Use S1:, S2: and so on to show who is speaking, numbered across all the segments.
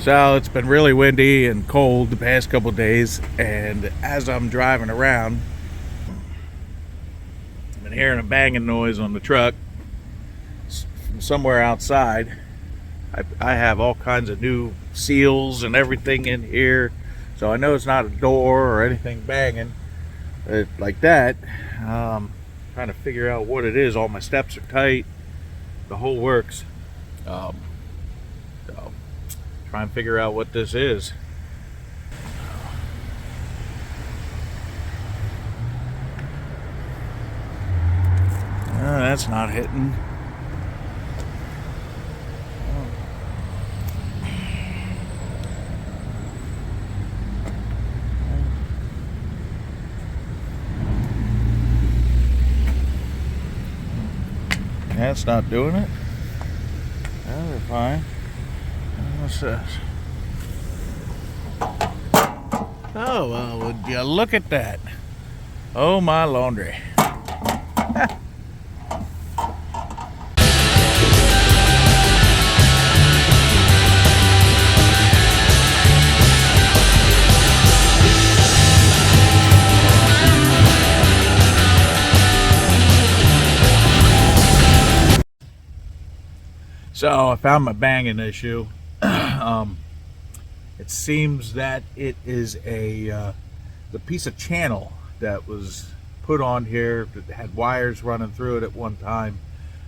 S1: So it's been really windy and cold the past couple days, and as I'm driving around, I've been hearing a banging noise on the truck from somewhere outside. I have all kinds of new seals and everything in here, so I know it's not a door or anything banging like that. Trying to figure out what it is. All my steps are tight, the whole works. Um, so try and figure out what this is. That's not hitting. That's not doing it. Oh, we're fine. What's this? Oh, well, would you look at that? Oh, my laundry. So I found my banging issue. It seems that it is the piece of channel that was put on here that had wires running through it at one time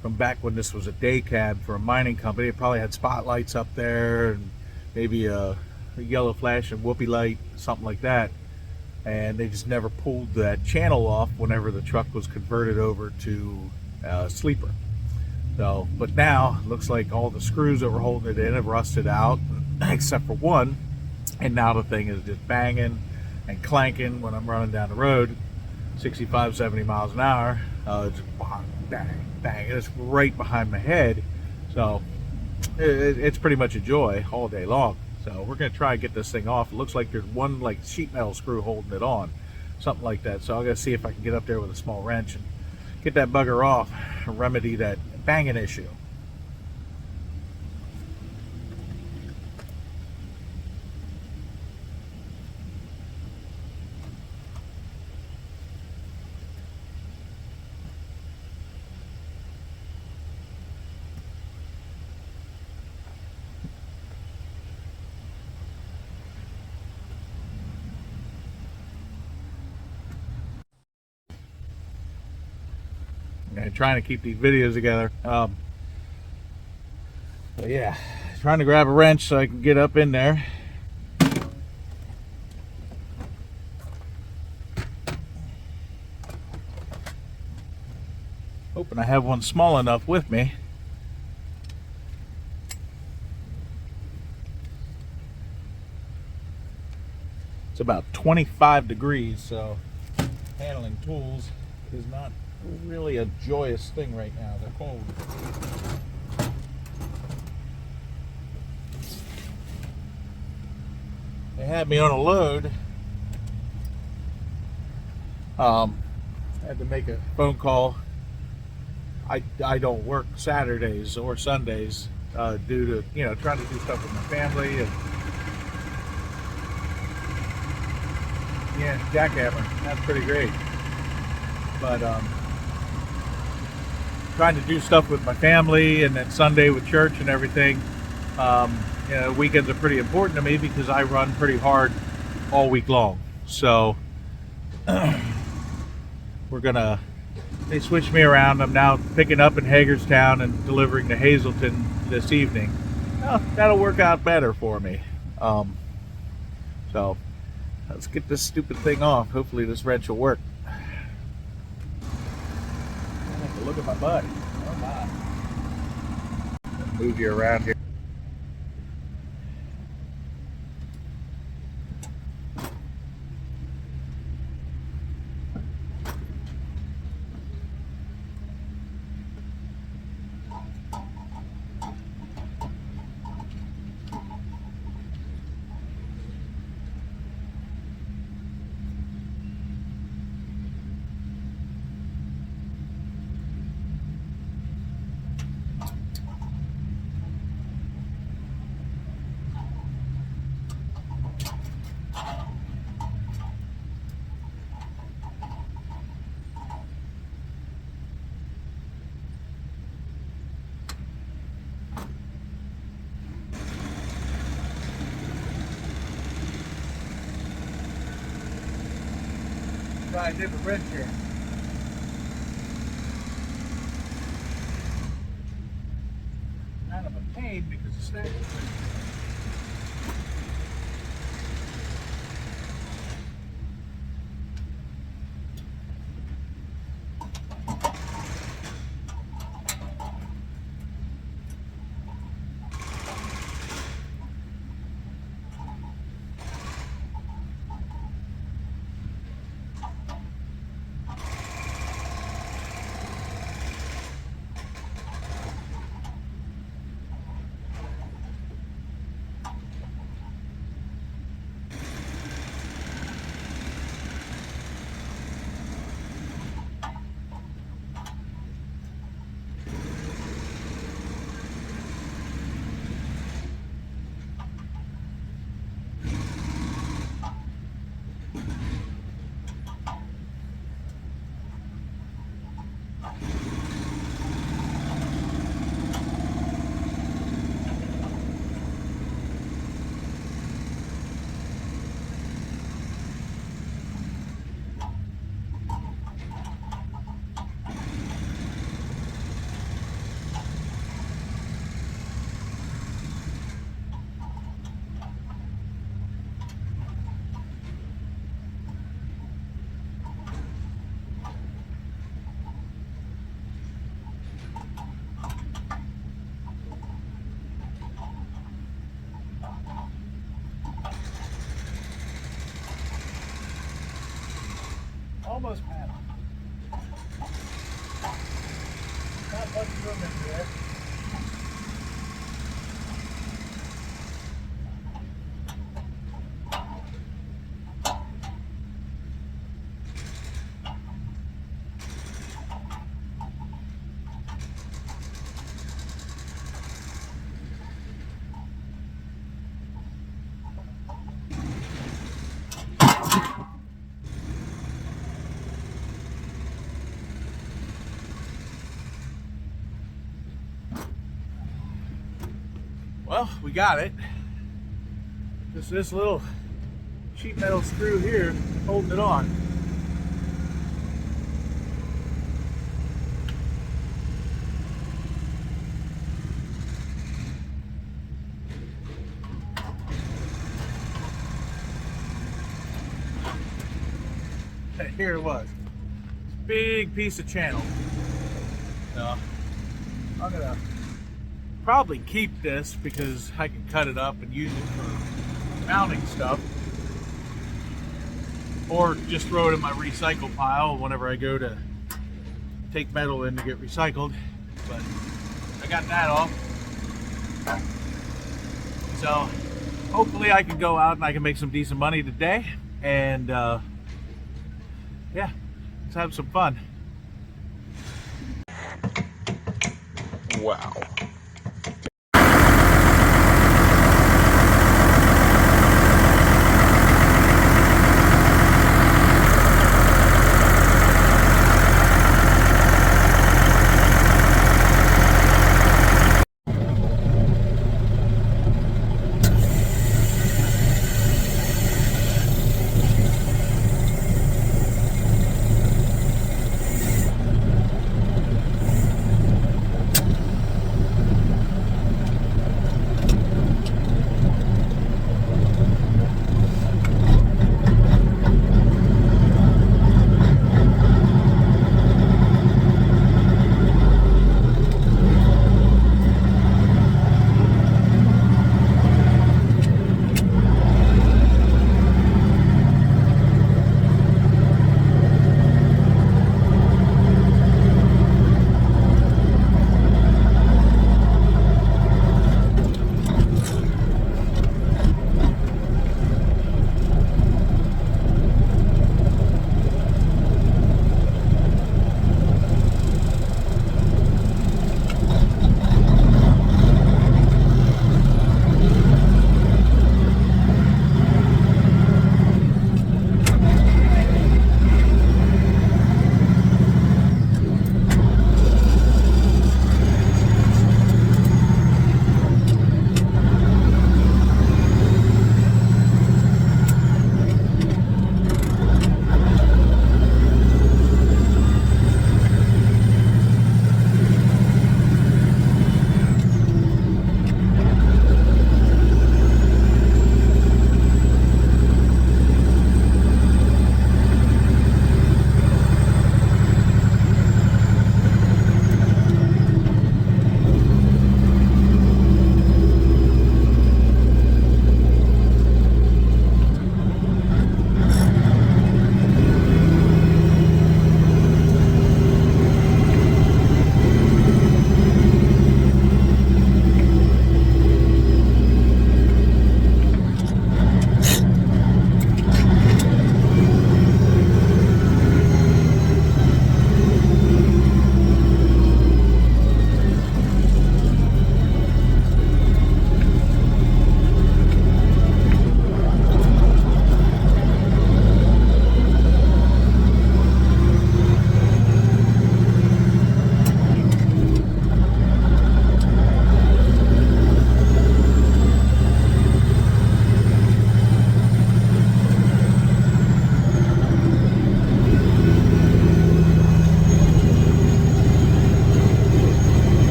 S1: from back when this was a day cab for a mining company. It probably had spotlights up there and maybe a yellow flash and whoopee light, something like that. And they just never pulled that channel off whenever the truck was converted over to sleeper. So, but now it looks like all the screws that were holding it in have rusted out, except for one, and now the thing is just banging and clanking when I'm running down the road, 65, 70 miles an hour. It's bang, bang, bang. It's right behind my head, so it's pretty much a joy all day long. So we're gonna try and get this thing off. It looks like there's one like sheet metal screw holding it on, something like that. So I'm gonna see if I can get up there with a small wrench and get that bugger off, remedy that banging issue. And trying to keep these videos together. But yeah, trying to grab a wrench so I can get up in there. Hoping I have one small enough with me. It's about 25 degrees, so handling tools is not really a joyous thing right now. They're cold. They had me on a load. I had to make a phone call. I don't work Saturdays or Sundays due to, trying to do stuff with my family and jackhammer. That's pretty great. But trying to do stuff with my family, and then Sunday with church and everything. Weekends are pretty important to me because I run pretty hard all week long. So they switched me around. I'm now picking up in Hagerstown and delivering to Hazleton this evening. Well, that'll work out better for me. So let's get this stupid thing off. Hopefully this wrench will work. Look at my butt. Oh my. Move you around here. why I did the wrench here. Kind of a pain because it's that. Almost had it. Not much room in there. Well, we got it. Just this little sheet metal screw here holding it on. Here it was. Big piece of channel. So I'm gonna probably keep this because I can cut it up and use it for mounting stuff, or just throw it in my recycle pile whenever I go to take metal in to get recycled. But I got that off, so hopefully I can go out and I can make some decent money today, and yeah, let's have some fun.
S2: Wow.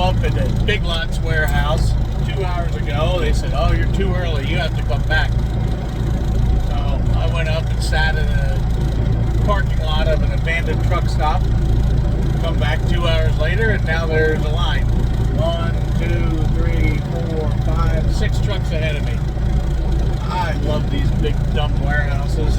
S1: up at the Big Lots warehouse 2 hours ago. They said, "Oh, you're too early. You have to come back." So I went up and sat in a parking lot of an abandoned truck stop. Come back 2 hours later, and now there's a line. 1, 2, 3, 4, 5, 6 trucks ahead of me. I love these big dumb warehouses.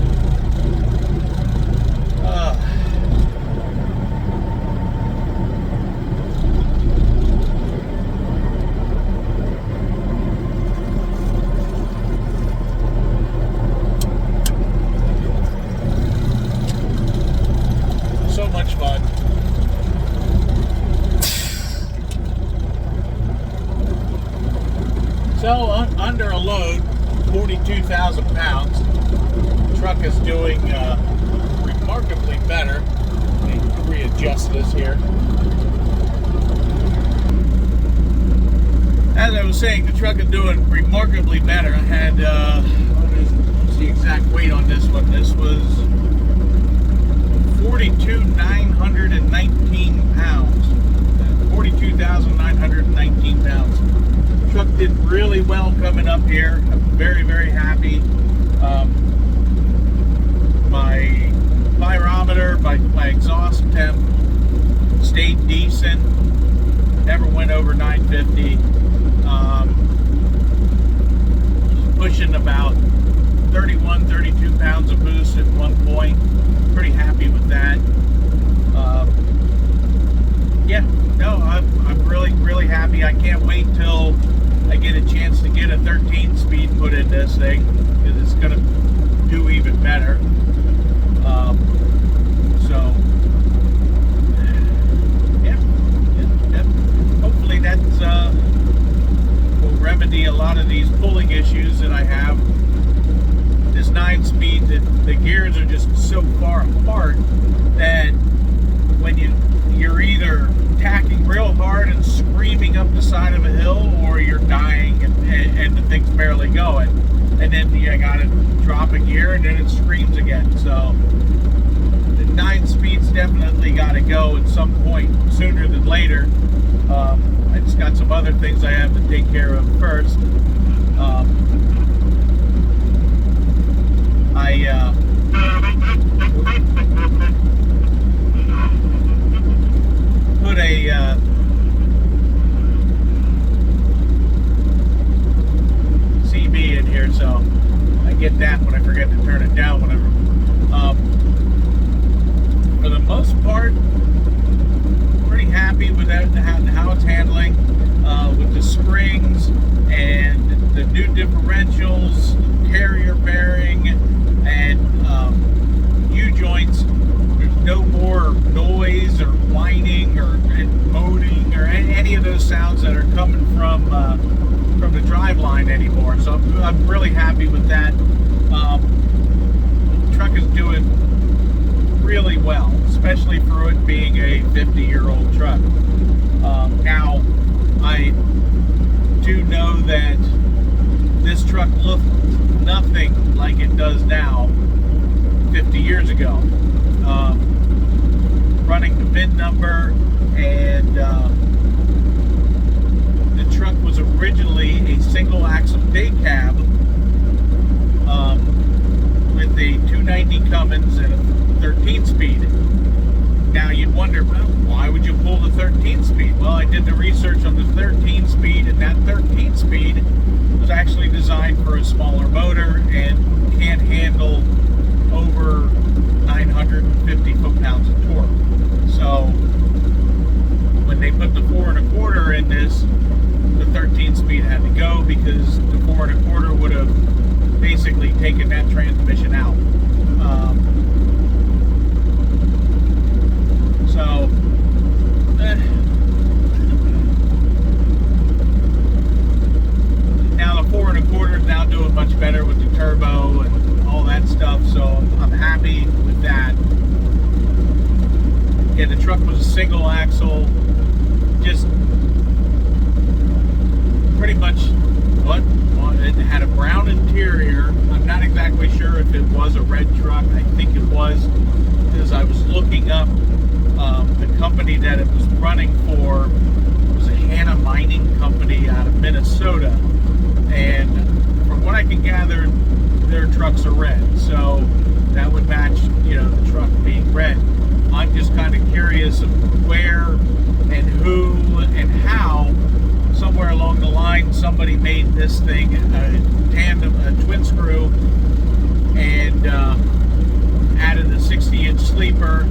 S1: So much fun. So under a load, 42,000 pounds. The truck is doing remarkably better. Let me readjust this here. As I was saying, the truck is doing remarkably better. I had, what's the exact weight on this one? This was 42,919 pounds. 42,919 pounds. Truck did really well coming up here. I'm very, very happy. My pyrometer, my exhaust temp stayed decent. Never went over 950. Pushing about 31, 32 pounds of boost at one point. Pretty happy with that. Yeah, no, I'm really, really happy. I can't wait till I get a chance to get a 13 speed put in this thing, because it's going to do even better. So yeah, hopefully that will remedy a lot of these pulling issues that I have. This 9-speed, the gears are just so far apart that when you're either tacking real hard and screaming up the side of a hill, or you're dying and the thing's barely going, and then you gotta drop a gear and then it screams again. So the 9 speeds definitely gotta go at some point, sooner than later. I just got some other things I have to take care of first. Put a CB in here, so I get that when I forget to turn it down whenever. For the most part, pretty happy with that, how it's handling, with the springs and the new differentials, carrier bearing, and U-joints. There's no more noise or whining or moaning or any of those sounds that are coming from the driveline anymore. So I'm really happy with that. The truck is doing really well, especially for it being a 50-year-old truck. Now, I do know that this truck looked nothing like it does now 50 years ago. Running the VIN number, and the truck was originally a single axle day cab with a 290 Cummins and a 13 speed. Now you'd wonder, well, why would you pull the 13 speed? Well, I did the research on the 13 speed, and that 13 speed was actually designed for a smaller motor and can't handle over 950 foot-pounds of torque. So when they put the 4 1/4 in this, the 13 speed had to go, because the 4 1/4 would have basically taken that transmission out. Now the 4 1/4 is now doing much better with the turbo and all that stuff, so I'm happy with that. Yeah, the truck was a single axle, just pretty much what? Well, it had a brown interior. I'm not exactly sure if it was a red truck. I think it was, because I was looking up the company that it was running for. It was a Hannah Mining Company out of Minnesota, and from what I can gather, their trucks are red, so that would match, the truck being red. I'm just kind of curious of where and who and how, somewhere along the line, somebody made this thing a tandem, a twin screw, and added a 60-inch sleeper,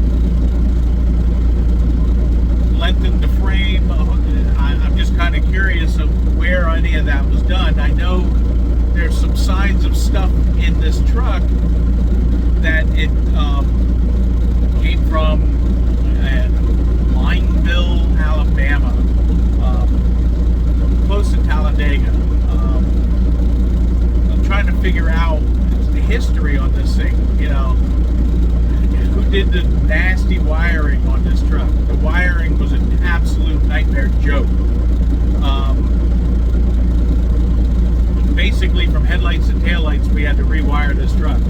S1: lengthened the frame. I'm just kind of curious of where any of that was done. I know there's some signs of stuff in this truck that it came from Lineville, Alabama, close to Talladega. I'm trying to figure out the history on this thing, who did the nasty wiring on this truck. The wiring was an absolute nightmare joke. Basically, from headlights to taillights, we had to rewire this truck.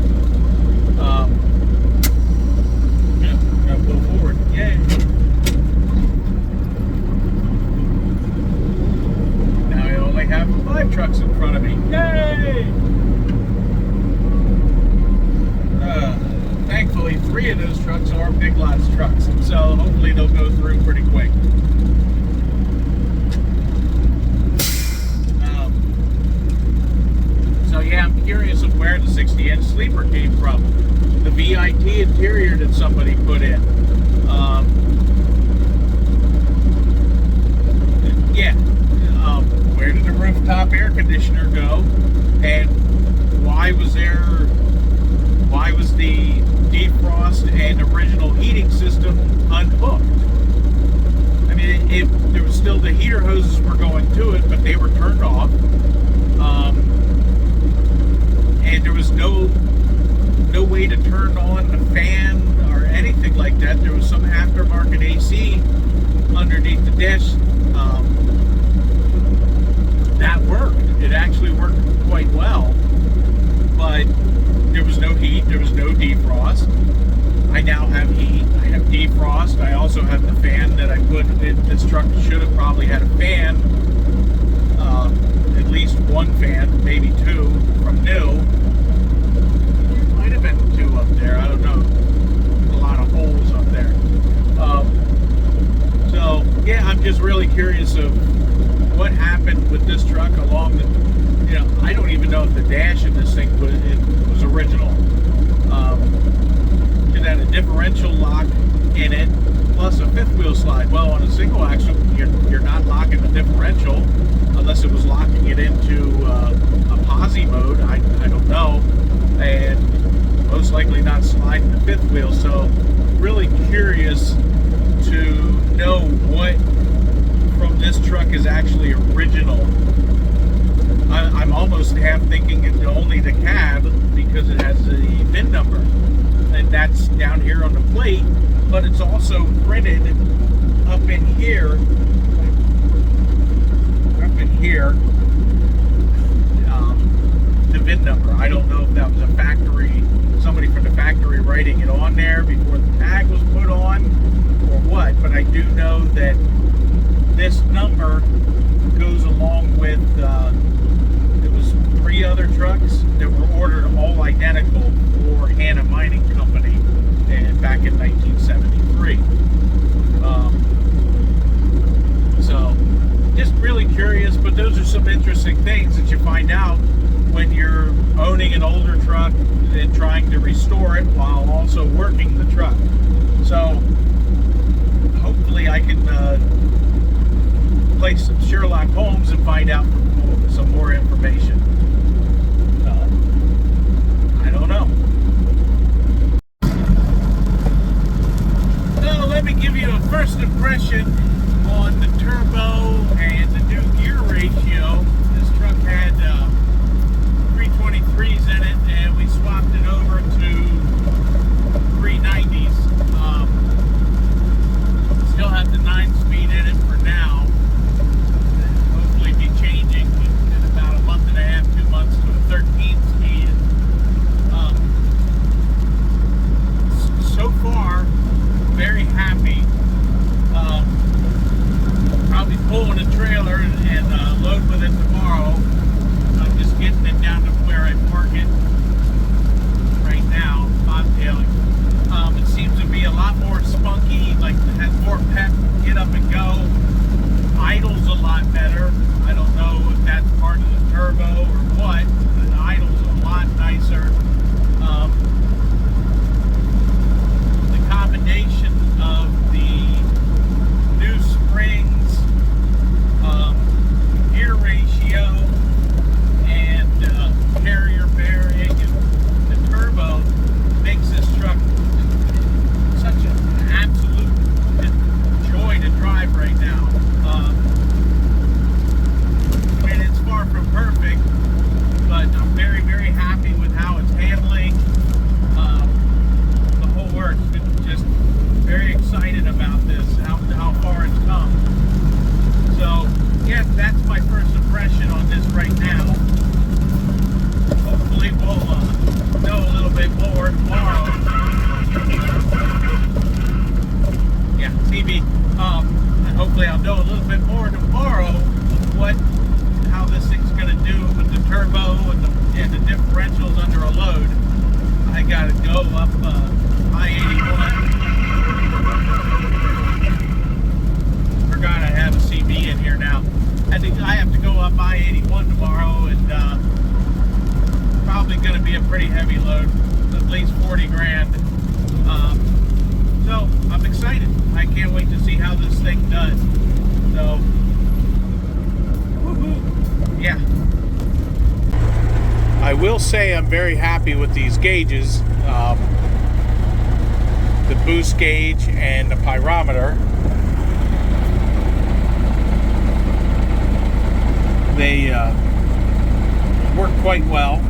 S1: Gotta pull forward. Yay! Now I only have 5 trucks in front of me. Yay! Thankfully, 3 of those trucks are Big Lots trucks, so hopefully they'll go through pretty quick. So yeah, I'm curious of where the 60-inch sleeper came from. The VIT interior that somebody put in. Where did the rooftop air conditioner go? And why was the defrost and original heating system unhooked? I mean, there was still, the heater hoses were going to it, but they were turned off. And there was no way to turn on the fan or anything like that. There was some aftermarket AC underneath the dash. That worked. It actually worked quite well, but there was no heat. There was no defrost. I now have heat. I have defrost. I also have the fan that I put in. This truck should have probably had a fan, at least one fan, maybe 2 from new. Might have been 2 up there. I don't know. A lot of holes up there. So yeah, I'm just really curious of what happened with this truck along the, I don't even know if the dash in this thing was original. It had a differential lock in it, plus a 5th wheel slide. Well, on a single axle, you're not locking the differential unless it was locking it into a posi mode. I don't know, and most likely not sliding the 5th wheel. So really curious to know what from this truck is actually original. I'm almost half thinking it's only the cab because it has the VIN number, and that's down here on the plate, but it's also printed up in here, the VIN number. I don't know if that was a factory, somebody from the factory writing it on there before the tag was put on or what, but I do know that this number goes along with, it was 3 other trucks that were ordered all identical for Hannah Mining Company back in 1973. So just really curious, but those are some interesting things that you find out when you're owning an older truck and trying to restore it while also working the truck. So hopefully I can play some Sherlock Holmes and find out some more information. I don't know. So let me give you a first impression on the turbo and the new gear ratio. This truck had 323s in it, and we swapped it over to 390s. Still have the 9-speed in it for now. Hopefully be changing in about a month and a half, 2 months to a 13-speed. So far, very happy. more tomorrow. Yeah, CB. And hopefully I'll know a little bit more tomorrow of how this thing's going to do with the turbo and the differentials under a load. I got to go up I-81. Forgot I have a CB in here now. I think I have to go up I-81 tomorrow, and probably going to be a pretty heavy load, at least 40 grand. So I'm excited. I can't wait to see how this thing does. So, woohoo! Yeah. I will say I'm very happy with these gauges, the boost gauge and the pyrometer. They work quite well.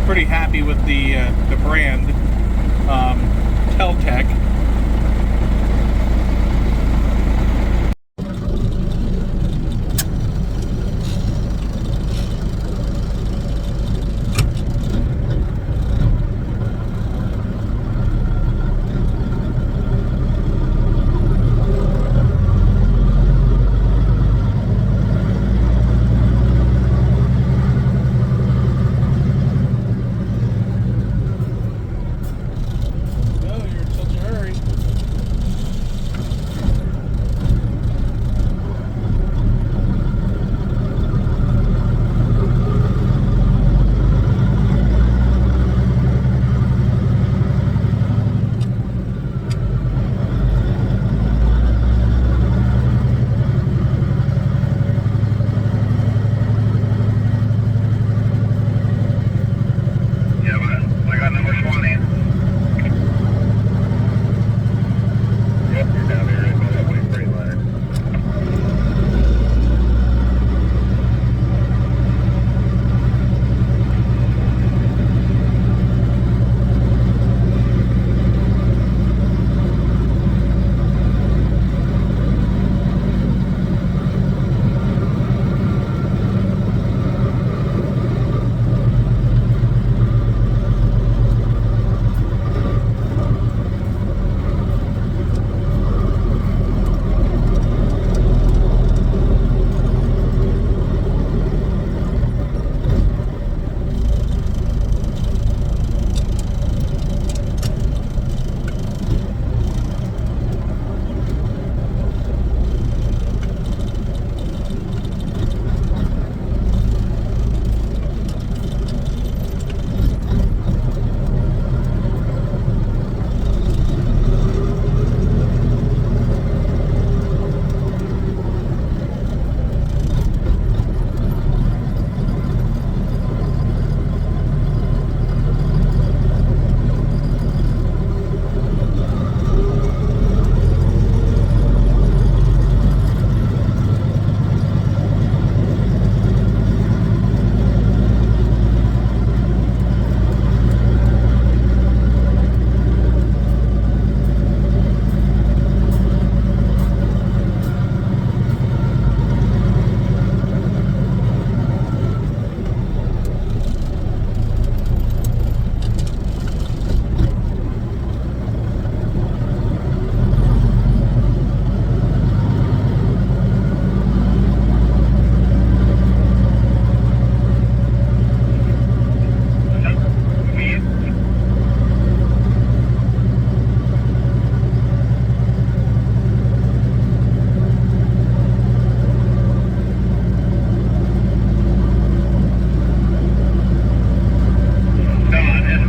S1: Pretty happy with the brand, Teltec.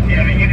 S2: Yeah,